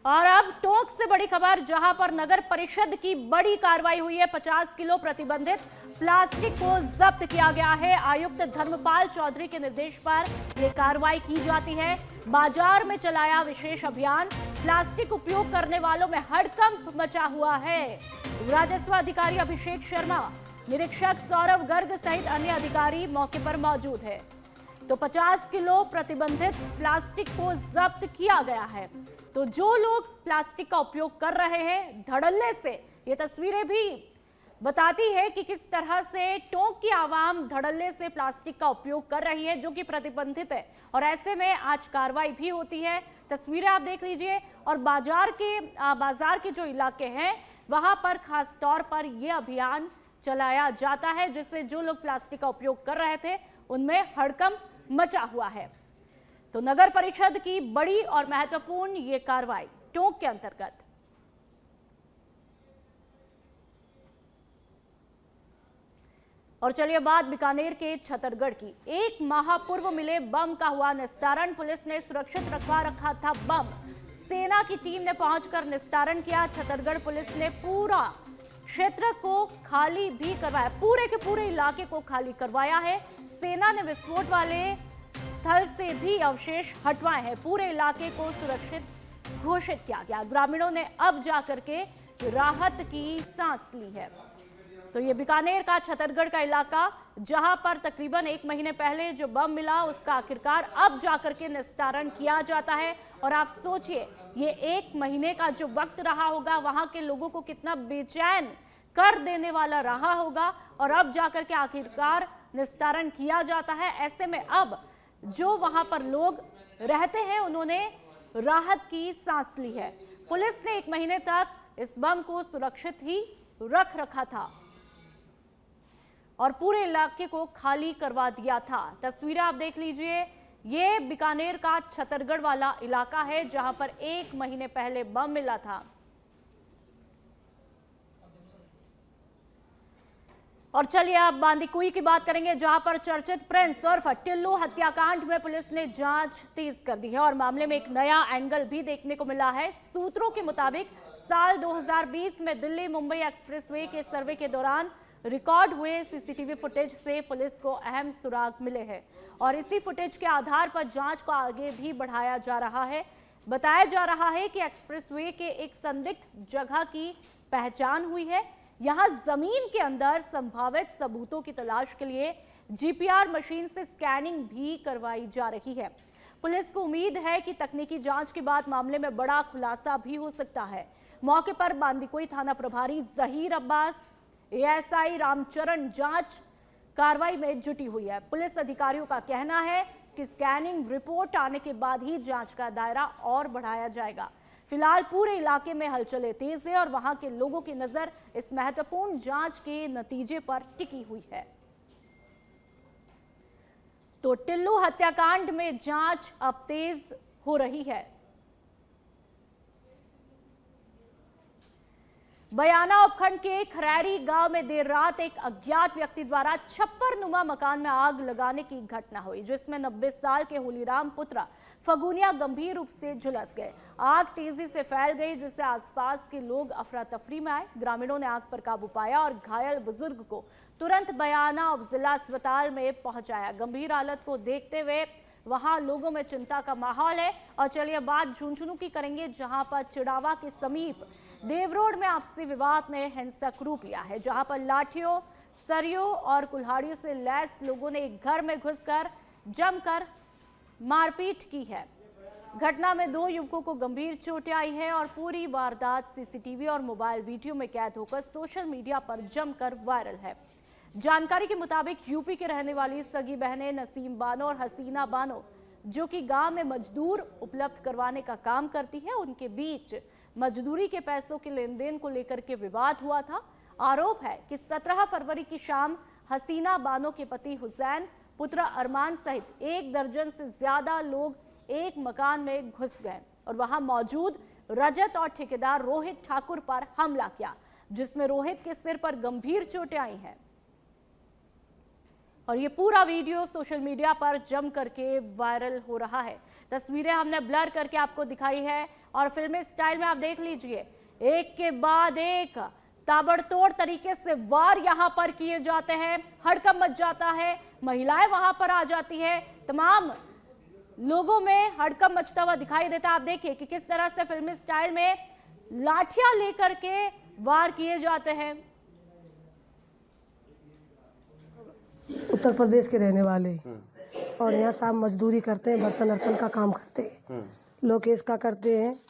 और अब टोंक से बड़ी खबर, जहां पर नगर परिषद की बड़ी कार्रवाई हुई है। 50 किलो प्रतिबंधित प्लास्टिक को जब्त किया गया है। आयुक्त धर्मपाल चौधरी के निर्देश पर यह कार्रवाई की जाती है। बाजार में चलाया विशेष अभियान। प्लास्टिक उपयोग करने वालों में हड़कंप मचा हुआ है। राजस्व अधिकारी अभिषेक शर्मा, निरीक्षक सौरभ गर्ग सहित अन्य अधिकारी मौके पर मौजूद है। तो 50 किलो प्रतिबंधित प्लास्टिक को जब्त किया गया है। तो जो लोग प्लास्टिक का उपयोग कर रहे हैं धड़ल्ले से, ये तस्वीरें भी बताती है कि किस तरह से टोंक की आवाम धड़ल्ले से प्लास्टिक का उपयोग कर रही है, जो कि प्रतिबंधित है। और ऐसे में आज कार्रवाई भी होती है। तस्वीरें आप देख लीजिए। और बाजार के जो इलाके हैं वहां पर खास तौर पर यह अभियान चलाया जाता है, जिससे जो लोग प्लास्टिक का उपयोग कर रहे थे उनमें हड़कंप मचा हुआ है। तो नगर परिषद की बड़ी और महत्वपूर्ण ये कार्रवाई टोंक के अंतर्गत। और चलिए बात बीकानेर के छतरगढ़ की। एक माह पूर्व मिले बम का हुआ निस्तारण। पुलिस ने सुरक्षित रखा था बम। सेना की टीम ने पहुंचकर निस्तारण किया। छतरगढ़ पुलिस ने पूरा क्षेत्र को खाली भी करवाया, पूरे के पूरे इलाके को खाली करवाया है। सेना ने विस्फोट वाले स्थल से भी अवशेष हटवाए हैं। पूरे इलाके को सुरक्षित घोषित किया गया। ग्रामीणों ने अब जाकर के राहत की सांस ली है। तो ये बीकानेर का छतरगढ़ का इलाका, जहां पर तकरीबन 1 महीने पहले जो बम मिला उसका आखिरकार अब जाकर के निस्तारण किया जाता है। और आप सोचिए, ये 1 महीने का जो वक्त रहा होगा वहां के लोगों को कितना बेचैन कर देने वाला रहा होगा। और अब जाकर के आखिरकार निस्तारण किया जाता है। ऐसे में अब जो वहां पर लोग रहते हैं उन्होंने राहत की सांस ली है। पुलिस ने 1 महीने तक इस बम को सुरक्षित ही रखा था और पूरे इलाके को खाली करवा दिया था। तस्वीरें आप देख लीजिए। ये बीकानेर का छतरगढ़ वाला इलाका है, जहां पर 1 महीने पहले बम मिला था। और चलिए अब बांदीकुई की बात करेंगे, जहां पर चर्चित प्रिंस उर्फ टिल्लू हत्याकांड में पुलिस ने जांच तेज कर दी है। और मामले में एक नया एंगल भी देखने को मिला है। सूत्रों के मुताबिक साल 2020 में दिल्ली मुंबई एक्सप्रेसवे के सर्वे के दौरान रिकॉर्ड हुए सीसीटीवी फुटेज से पुलिस को अहम सुराग मिले हैं। और इसी फुटेज के आधार पर जांच को आगे भी बढ़ाया जा रहा है। बताया जा रहा है कि एक्सप्रेसवे के एक संदिग्ध जगह की पहचान हुई है। यहां जमीन के अंदर संभावित सबूतों की तलाश के लिए जीपीआर मशीन से स्कैनिंग भी करवाई जा रही है। पुलिस को उम्मीद है कि तकनीकी जांच के बाद मामले में बड़ा खुलासा भी हो सकता है। मौके पर बांदीकुई थाना प्रभारी जहीर अब्बास, एएसआई रामचरण जांच कार्रवाई में जुटी हुई है। पुलिस अधिकारियों का कहना है कि स्कैनिंग रिपोर्ट आने के बाद ही जांच का दायरा और बढ़ाया जाएगा। फिलहाल पूरे इलाके में हलचलें तेज है और वहां के लोगों की नजर इस महत्वपूर्ण जांच के नतीजे पर टिकी हुई है। तो टिल्लू हत्याकांड में जांच अब तेज हो रही है। बयाना उपखंड के खरैरी गांव में देर रात एक अज्ञात व्यक्ति द्वारा छप्परनुमा मकान में आग लगाने की घटना हुई, जिसमें 90 साल के होलीराम पुत्र फगुनिया गंभीर रूप से झुलस गए। आग तेजी से फैल गई, जिससे आसपास के लोग अफरा तफरी में आए। ग्रामीणों ने आग पर काबू पाया और घायल बुजुर्ग को तुरंत बयाना उप जिला अस्पताल में पहुंचाया। गंभीर हालत को देखते हुए वहां लोगों में चिंता का माहौल है। और चलिए बात झुंझुनू की करेंगे, जहां पर चिड़ावा के समीप देवरोड में आपसी विवाद ने हिंसक रूप लिया है, जहां पर लाठियों, सरियों और कुल्हाड़ियों से लैस लोगों ने एक घर में घुसकर जमकर मारपीट की है। घटना में 2 युवकों को गंभीर चोटें आई है और पूरी वारदात सीसीटीवी और मोबाइल वीडियो में कैद होकर सोशल मीडिया पर जमकर वायरल है। जानकारी के मुताबिक यूपी के रहने वाली सगी बहनें नसीम बानो और हसीना बानो, जो कि गांव में मजदूर उपलब्ध करवाने का काम करती है, उनके बीच मजदूरी के पैसों के लेन देन को लेकर के विवाद हुआ था। आरोप है कि 17 फरवरी की शाम हसीना बानो के पति हुसैन, पुत्र अरमान सहित 1 दर्जन से ज्यादा लोग एक मकान में घुस गए और वहां मौजूद रजत और ठेकेदार रोहित ठाकुर पर हमला किया, जिसमें रोहित के सिर पर गंभीर चोटें आई हैं। और ये पूरा वीडियो सोशल मीडिया पर जम करके वायरल हो रहा है। तस्वीरें हमने ब्लर करके आपको दिखाई है और फिल्मी स्टाइल में आप देख लीजिए, एक के बाद एक ताबड़तोड़ तरीके से वार यहां पर किए जाते हैं। हड़कंप मच जाता है, महिलाएं वहां पर आ जाती है, तमाम लोगों में हड़कंप मचता हुआ दिखाई देता है। आप देखिए कि किस तरह से फिल्मी स्टाइल में लाठियां लेकर के वार किए जाते हैं। उत्तर प्रदेश के रहने वाले और यहाँ साहब मजदूरी करते हैं, बर्तन अर्तन का काम करते हैं, लोकेश का करते हैं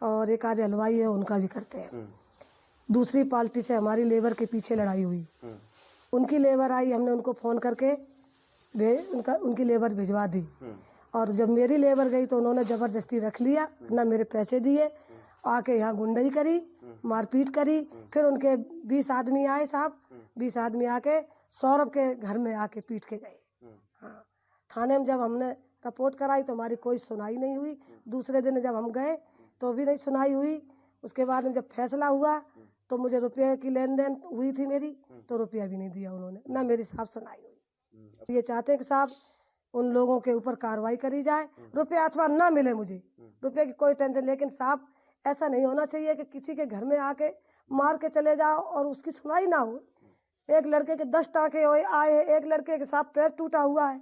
और एक आधे हलवाई है उनका भी करते हैं। दूसरी पार्टी से हमारी लेबर के पीछे लड़ाई हुई, उनकी लेबर आई, हमने उनको फ़ोन करके उनकी लेबर भिजवा दी और जब मेरी लेबर गई तो उन्होंने ज़बरदस्ती रख लिया, ना मेरे पैसे दिए, आके यहाँ गुंडई करी, मारपीट करी। फिर उनके 20 आदमी आए साहब, 20 आदमी आके सौरभ के घर में आके पीट के गए। हाँ, थाने में जब हमने रिपोर्ट कराई तो हमारी कोई सुनाई नहीं हुई। दूसरे दिन जब हम गए तो भी नहीं सुनाई हुई। उसके बाद में जब फैसला हुआ तो मुझे रुपये की लेन देन हुई थी मेरी, तो रुपया भी नहीं दिया उन्होंने, ना मेरी साहब सुनाई हुई। ये चाहते हैं कि साहब उन लोगों के ऊपर कार्रवाई करी जाए, रुपया अथवा ना मिले मुझे, रुपये की कोई टेंशन, लेकिन साहब ऐसा नहीं होना चाहिए कि किसी के घर में आके मार के चले जाओ और उसकी सुनाई ना हो। एक लड़के के 10 टाँके आए हैं, एक लड़के के साथ पैर टूटा हुआ है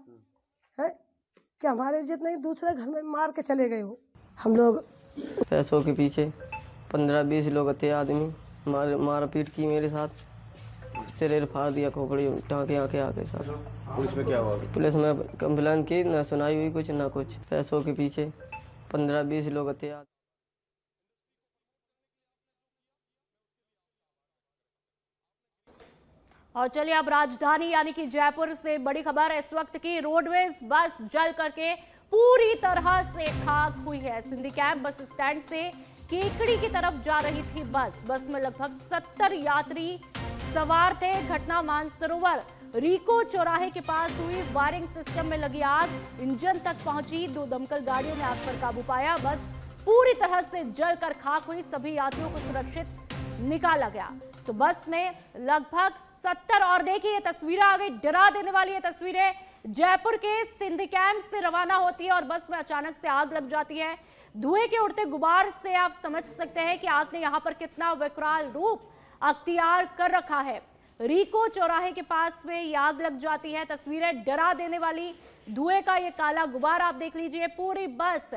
कि हमारे इज्जत नहीं, दूसरे घर में मार के चले गए हो। हम लोग पैसों के पीछे 15-20 लोग थे आदमी, मार पीट की मेरे साथ, सिर फाड़ दिया, खोपड़ी टाँके आके आके साथ। पुलिस में क्या हुआ? पुलिस में कंप्लेन की, ना सुनाई हुई कुछ ना कुछ। पैसों के पीछे 15-20 लोग थे। और चलिए अब राजधानी यानी कि जयपुर से बड़ी खबर है इस वक्त की। रोडवेज बस जल करके पूरी तरह से खाक हुई है। सिंधी कैंप बस स्टैंड से केकड़ी की तरफ जा रही थी बस में लगभग 70 यात्री सवार थे। घटना मानसरोवर रीको चौराहे के पास हुई। वायरिंग सिस्टम में लगी आग इंजन तक पहुंची, 2 दमकल गाड़ियों ने आग पर काबू पाया। बस पूरी तरह से जलकर खाक हुई, सभी यात्रियों को सुरक्षित निकाला गया। तो बस में लगभग 70 और देखिए ये तस्वीरें आ गई, डरा देने वाली ये तस्वीरें। जयपुर के सिंधी कैंप से रवाना होती है और बस में अचानक से आग लग जाती है। धुएं के उड़ते गुबार से आप समझ सकते हैं कि आग ने यहां पर कितना विकराल रूप अख्तियार कर रखा है। रीको चौराहे के पास में ये आग लग जाती है। तस्वीरें डरा देने वाली, धुएं का ये काला गुबार आप देख लीजिए, पूरी बस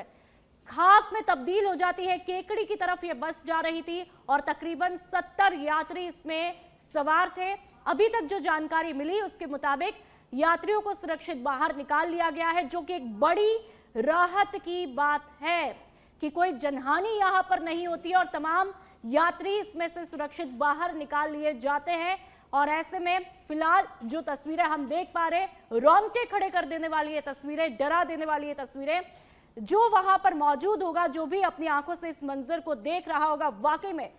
खाक में तब्दील हो जाती है। केकड़ी की तरफ ये बस जा रही थी और तकरीबन 70 यात्री इसमें सवार थे। अभी तक जो जानकारी मिली उसके मुताबिक यात्रियों को सुरक्षित बाहर निकाल लिया गया है, जो कि एक बड़ी राहत की बात है कि कोई जनहानि यहां पर नहीं होती और तमाम यात्री इसमें से सुरक्षित बाहर निकाल लिए जाते हैं। और ऐसे में फिलहाल जो तस्वीरें हम देख पा रहे, रोंगटे खड़े कर देने वाली ये तस्वीरें, डरा देने वाली ये तस्वीरें। जो वहां पर मौजूद होगा, जो भी अपनी आंखों से इस मंजर को देख रहा होगा, वाकई में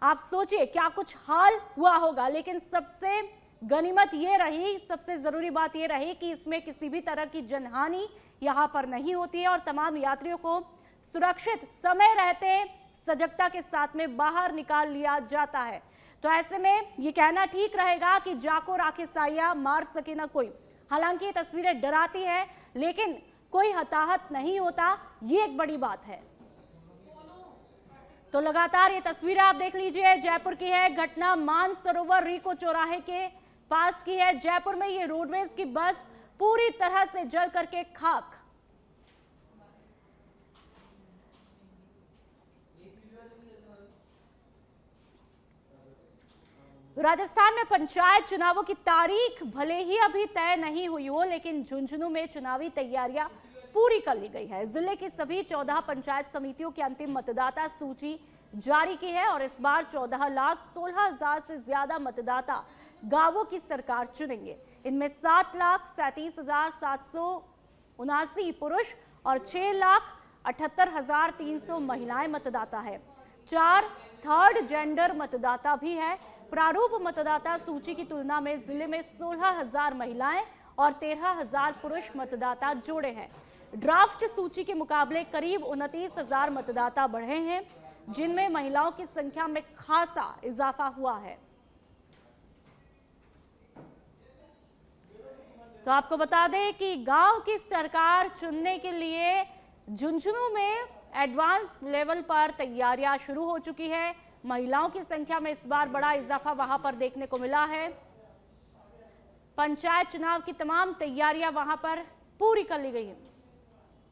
आप सोचिए क्या कुछ हाल हुआ होगा। लेकिन सबसे गनीमत ये रही, सबसे जरूरी बात ये रही कि इसमें किसी भी तरह की जनहानि यहां पर नहीं होती है और तमाम यात्रियों को सुरक्षित समय रहते सजगता के साथ में बाहर निकाल लिया जाता है। तो ऐसे में ये कहना ठीक रहेगा कि जाको राखे साया, मार सके ना कोई। हालांकि ये तस्वीरें डराती है लेकिन कोई हताहत नहीं होता, ये एक बड़ी बात है। तो लगातार ये तस्वीरें आप देख लीजिए, जयपुर की है घटना, मानसरोवर रीको चौराहे के पास की है। जयपुर में ये रोडवेज की बस पूरी तरह से जल करके खाक। राजस्थान में पंचायत चुनावों की तारीख भले ही अभी तय नहीं हुई हो, लेकिन झुंझुनू में चुनावी तैयारियां पूरी कर ली गई है। जिले की सभी 14 पंचायत समितियों की अंतिम मतदाता सूची जारी की है और इस बार 14,16,000 से ज्यादा मतदाता गांवों की सरकार चुनेंगे। इनमें 7,37,779 पुरुष और 6,78,300 महिलाएं मतदाता है। 4 थर्ड जेंडर मतदाता भी है। प्रारूप मतदाता सूची की तुलना में जिले में 16,000 महिलाएं और 13,000 पुरुष मतदाता जोड़े हैं। ड्राफ्ट सूची के मुकाबले करीब 29,000 मतदाता बढ़े हैं, जिनमें महिलाओं की संख्या में खासा इजाफा हुआ है। तो आपको बता दें कि गांव की सरकार चुनने के लिए झुंझुनू में एडवांस लेवल पर तैयारियां शुरू हो चुकी है। महिलाओं की संख्या में इस बार बड़ा इजाफा वहां पर देखने को मिला है। पंचायत चुनाव की तमाम तैयारियां वहां पर पूरी कर ली गई है।